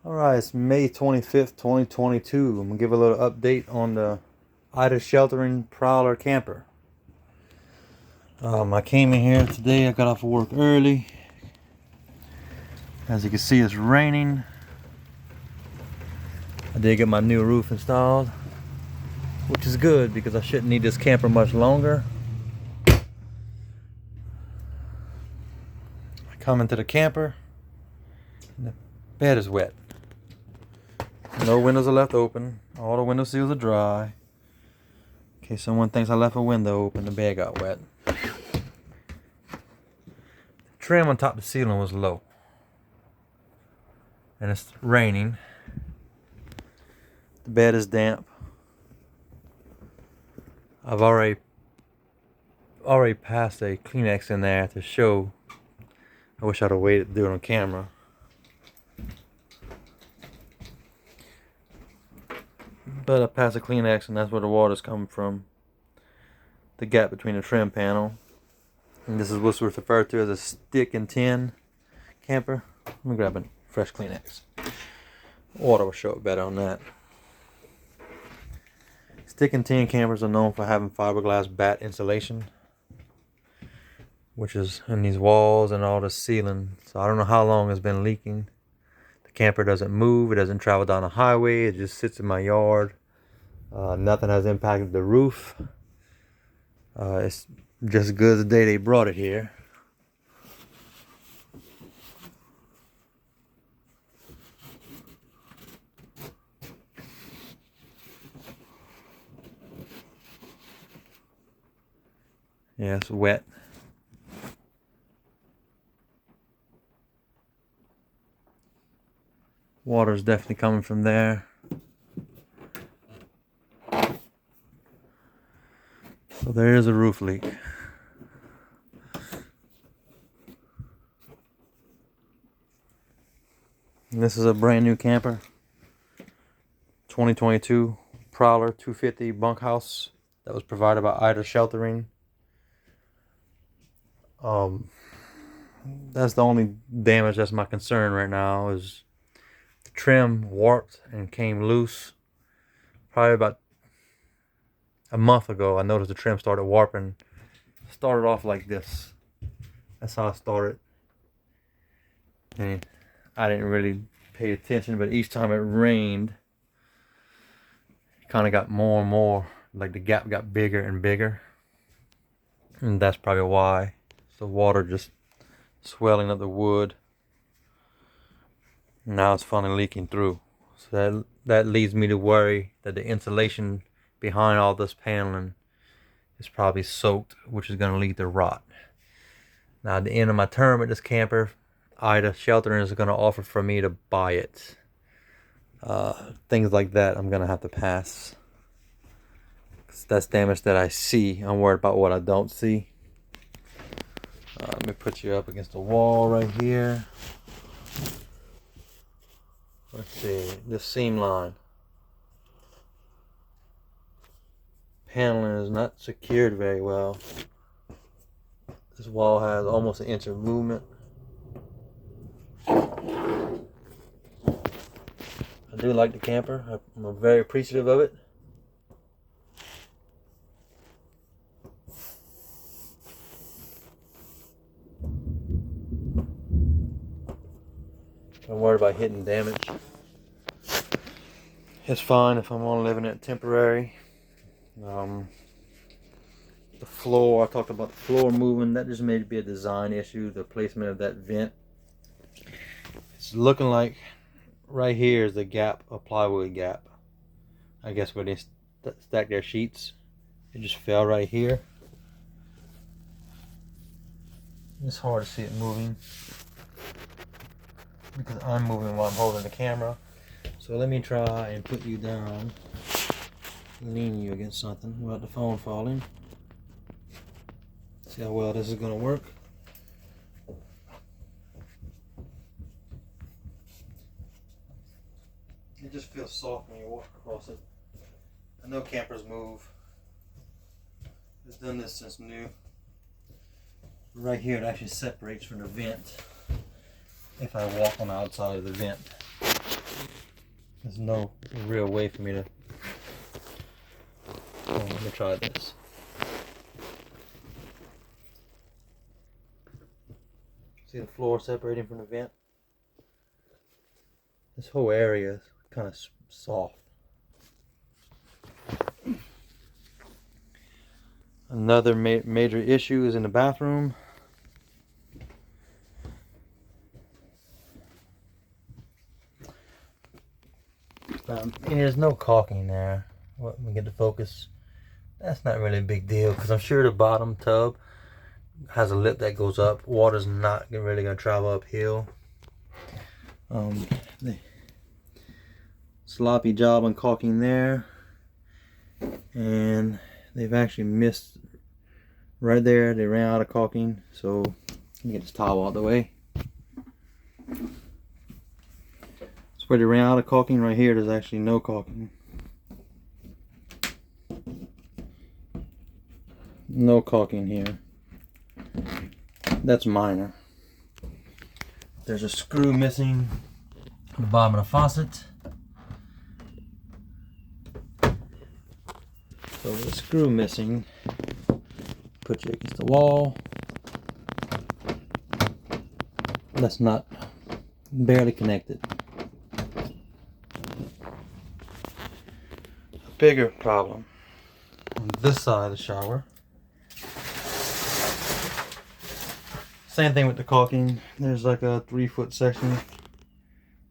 Alright, it's May 25th, 2022. I'm going to give a little update on the Ida Sheltering Prowler camper. I came in here today. I got off of work early. As you can see, it's raining. I did get my new roof installed, which is good because I shouldn't need this camper much longer. I come into the camper and the bed is wet. No windows are left open. All the window seals are dry. In case someone thinks I left a window open, the bed got wet. The trim on top of the ceiling was low. And it's raining. The bed is damp. I've already passed a Kleenex in there to show. I wish I'd have waited to do it on camera. But I passed a Kleenex, and that's where the water's coming from. The gap between the trim panel. And this is what's referred to as a stick and tin camper. Let me grab a fresh Kleenex. Water will show it better on that. Stick and tin campers are known for having fiberglass batt insulation, which is in these walls and all the ceiling. So I don't know how long it's been leaking. The camper doesn't move. It doesn't travel down the highway. It just sits in my yard. Nothing has impacted the roof. It's just as good as the day they brought it here. Yeah, it's wet. Water's definitely coming from there. So there is a roof leak. And this is a brand new camper. 2022 Prowler 250 bunkhouse that was provided by Ida Sheltering. That's the only damage that's my concern right now, is the trim warped and came loose. Probably about a month ago, I noticed the trim started warping. It started off like this. That's how it started. And I didn't really pay attention, but each time it rained, it kind of got more and more, like the gap got bigger and bigger. And that's probably why. The water just swelling up the wood. Now it's finally leaking through. So that leads me to worry that the insulation behind all this paneling is probably soaked, which is going to lead to rot. Now at the end of my term at this camper, Ida Sheltering is going to offer for me to buy it. Things like that I'm going to have to pass. 'Cause that's damage that I see. I'm worried about what I don't see. Let me put you up against the wall right here. Let's see, this seam line. Paneling is not secured very well. This wall has almost an inch of movement. I do like the camper. I'm very appreciative of it. I'm worried about hitting damage. It's fine if I'm only living it temporary. The floor, I talked about the floor moving. That just may be a design issue, the placement of that vent. It's looking like right here is the gap, a plywood gap. I guess where they stack their sheets. It just fell right here. It's hard to see it moving because I'm moving while I'm holding the camera. So let me try and put you down, lean you against something without the phone falling. See how well this is going to work. It just feels soft when you walk across it. I know campers move. It's done this since new. Right here it actually separates from the vent if I walk on the outside of the vent. There's no real way for me to... Oh, let me try this. See the floor separating from the vent? This whole area is kind of soft. Another major issue is in the bathroom. There's no caulking there. Let me get the focus. That's not really a big deal because I'm sure the bottom tub has a lip that goes up. Water's not really going to travel uphill. Sloppy job on caulking there, and they've actually missed right there. They ran out of caulking, so let me get this towel out of the way. It's where they ran out of caulking right here. There's actually no caulking. No caulking here. That's minor. There's a screw missing on the bottom of the faucet. So with a screw missing, put you against the wall. That's not barely connected. A bigger problem on this side of the shower. Same thing with the caulking. There's like a 3-foot section.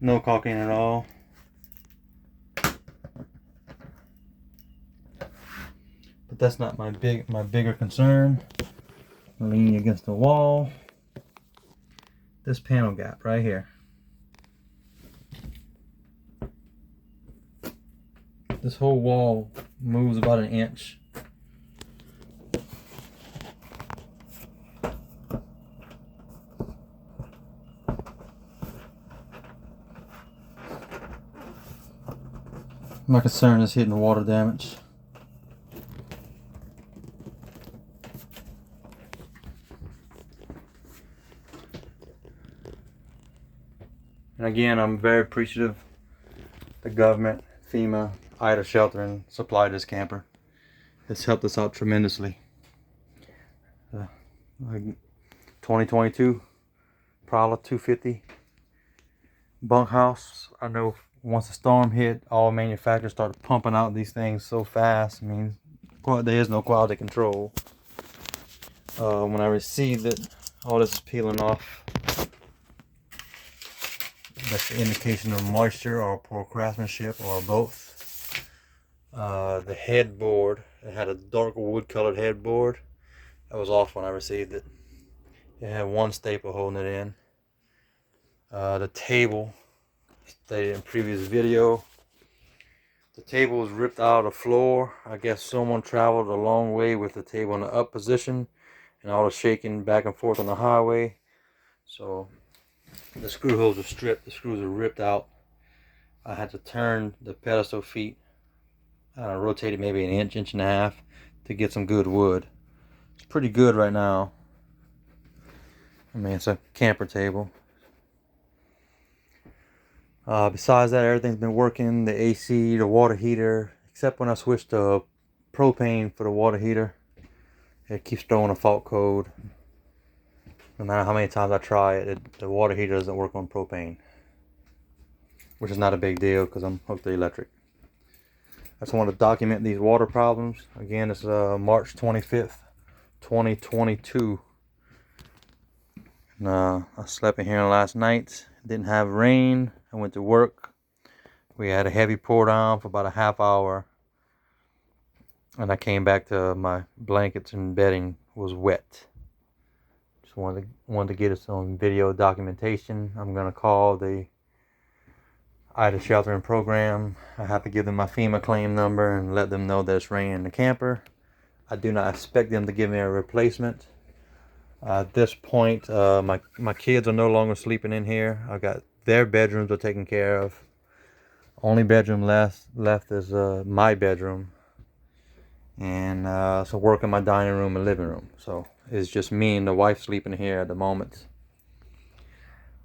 No caulking at all. But that's not my bigger concern. Leaning against the wall. This panel gap right here. This whole wall moves about an inch. My concern is hitting the water damage. And again, I'm very appreciative the government, FEMA, Ida Sheltering supplied this camper. It's helped us out tremendously. 2022 Prowler 250 bunkhouse. I know once the storm hit, all manufacturers started pumping out these things so fast. I mean, there is no quality control. When I received it, all this is peeling off. That's the indication of moisture or poor craftsmanship or both. The headboard, it had a dark wood colored headboard. That was off when I received it. It had one staple holding it in. The table, stated in previous video, the table was ripped out of the floor. I guess someone traveled a long way with the table in the up position and all the shaking back and forth on the highway. So the screw holes were stripped, the screws were ripped out. I had to turn the pedestal feet, rotate it maybe an inch, inch and a half to get some good wood. It's pretty good right now. I mean, it's a camper table. Besides that, everything's been working. The AC, the water heater, except when I switched to propane for the water heater. It keeps throwing a fault code. No matter how many times I try it, the water heater doesn't work on propane. Which is not a big deal because I'm hooked to electric. I just want to document these water problems. Again, it's March 25th, 2022. And, I slept in here last night. Didn't have rain. I went to work. We had a heavy pour down for about a half hour. And I came back to my blankets and bedding was wet. Just wanted to get us on video documentation. I'm going to call the Ida Sheltering program. I have to give them my FEMA claim number and let them know that it's raining in the camper. I do not expect them to give me a replacement. At this point, my kids are no longer sleeping in here. I got their bedrooms are taken care of. Only bedroom left is my bedroom, and so work in my dining room and living room. So it's just me and the wife sleeping here at the moment.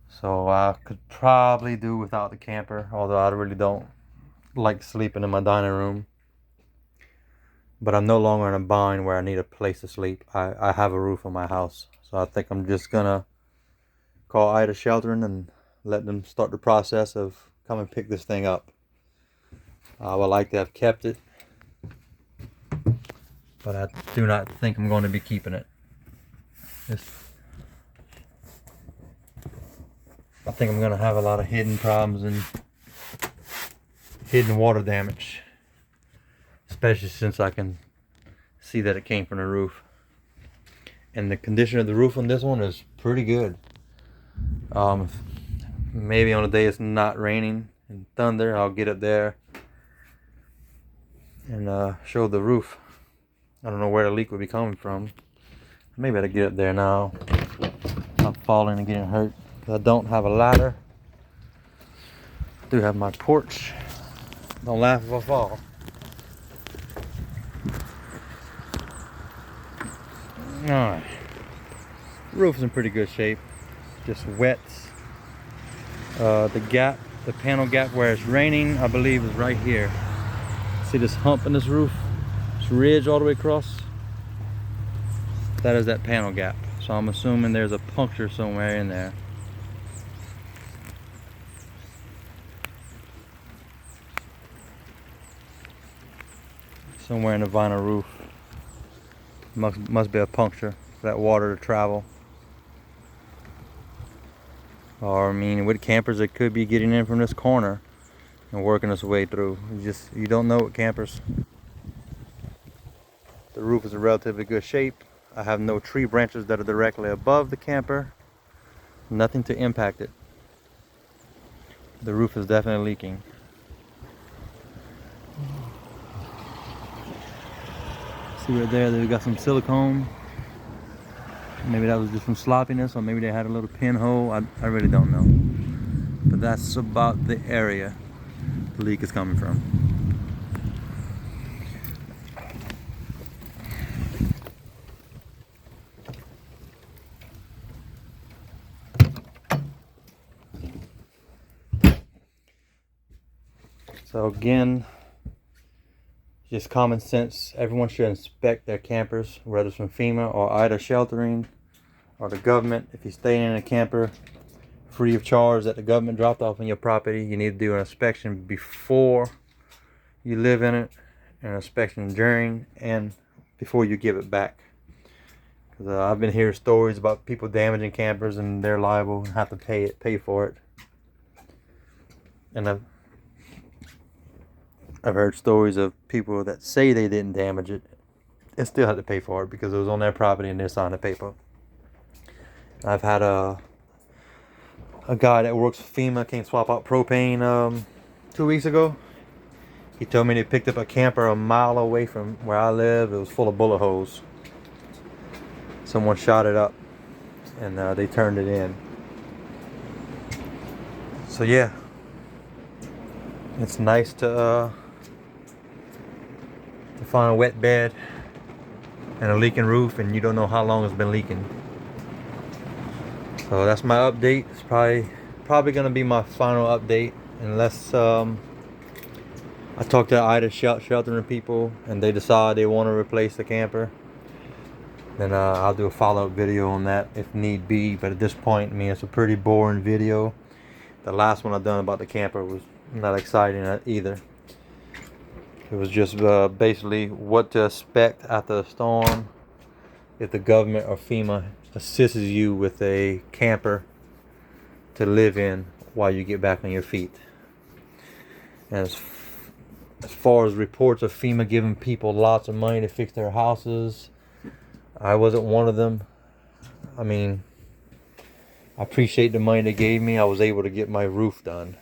So I could probably do without the camper, although I really don't like sleeping in my dining room, but I'm no longer in a bind where I need a place to sleep. I have a roof on my house, so I think I'm just gonna call Ida Sheltering and let them start the process of come and pick this thing up. I would like to have kept it, but I do not think I'm going to be keeping it. I think I'm going to have a lot of hidden problems and hidden water damage, especially since I can see that it came from the roof. And the condition of the roof on this one is pretty good. Maybe on a day it's not raining and thunder, I'll get up there and show the roof. I don't know where the leak would be coming from. Maybe I'll get up there now. Not falling and getting hurt. I don't have a ladder. I do have my porch. Don't laugh if I fall. Alright. Roof's in pretty good shape. Just wet. The panel gap where it's raining, I believe, is right here. See this hump in this roof? This ridge all the way across? That is that panel gap. So I'm assuming there's a puncture somewhere in there. Somewhere in the vinyl roof. Must be a puncture for that water to travel. Or I mean, with campers, it could be getting in from this corner and working its way through. You don't know with campers. The roof is in relatively good shape. I have no tree branches that are directly above the camper. Nothing to impact it. The roof is definitely leaking. See right there, they've got some silicone. Maybe that was just from sloppiness, or maybe they had a little pinhole. I really don't know. But that's about the area the leak is coming from. So again, just common sense. Everyone should inspect their campers, whether it's from FEMA or Ida Sheltering or the government. If you're staying in a camper free of charge that the government dropped off on your property, you need to do an inspection before you live in it, and an inspection during and before you give it back. Because I've been hearing stories about people damaging campers and they're liable and have to pay for it. And I've heard stories of people that say they didn't damage it and still had to pay for it because it was on their property and they signed the paper. I've had a guy that works for FEMA came swap out propane 2 weeks ago. He told me they picked up a camper a mile away from where I live. It was full of bullet holes. Someone shot it up and they turned it in. So yeah, it's nice to find a wet bed and a leaking roof, and you don't know how long it's been leaking. So that's my update. It's probably gonna be my final update unless I talk to Ida Sheltering people and they decide they want to replace the camper. Then I'll do a follow-up video on that if need be. But at this point, I mean, it's a pretty boring video. The last one I've done about the camper was not exciting either. It was just basically what to expect after a storm if the government or FEMA assists you with a camper to live in while you get back on your feet. And as far as reports of FEMA giving people lots of money to fix their houses, I wasn't one of them. I mean, I appreciate the money they gave me. I was able to get my roof done.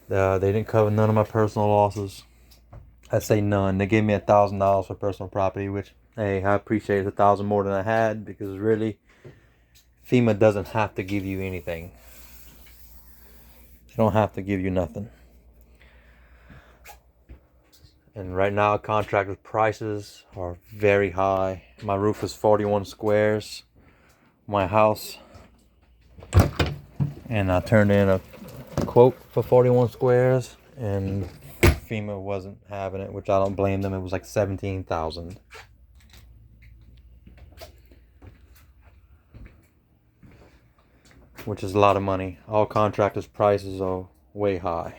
They didn't cover none of my personal losses. I say none. They gave me $1,000 for personal property, which, hey, I appreciate it. $1,000 more than I had, because really, FEMA doesn't have to give you anything. They don't have to give you nothing. And right now, contractor prices are very high. My roof is 41 squares. My house. And I turned in a quote for 41 squares. And FEMA wasn't having it, which I don't blame them. It was like $17,000. Which is a lot of money. All contractors' prices are way high.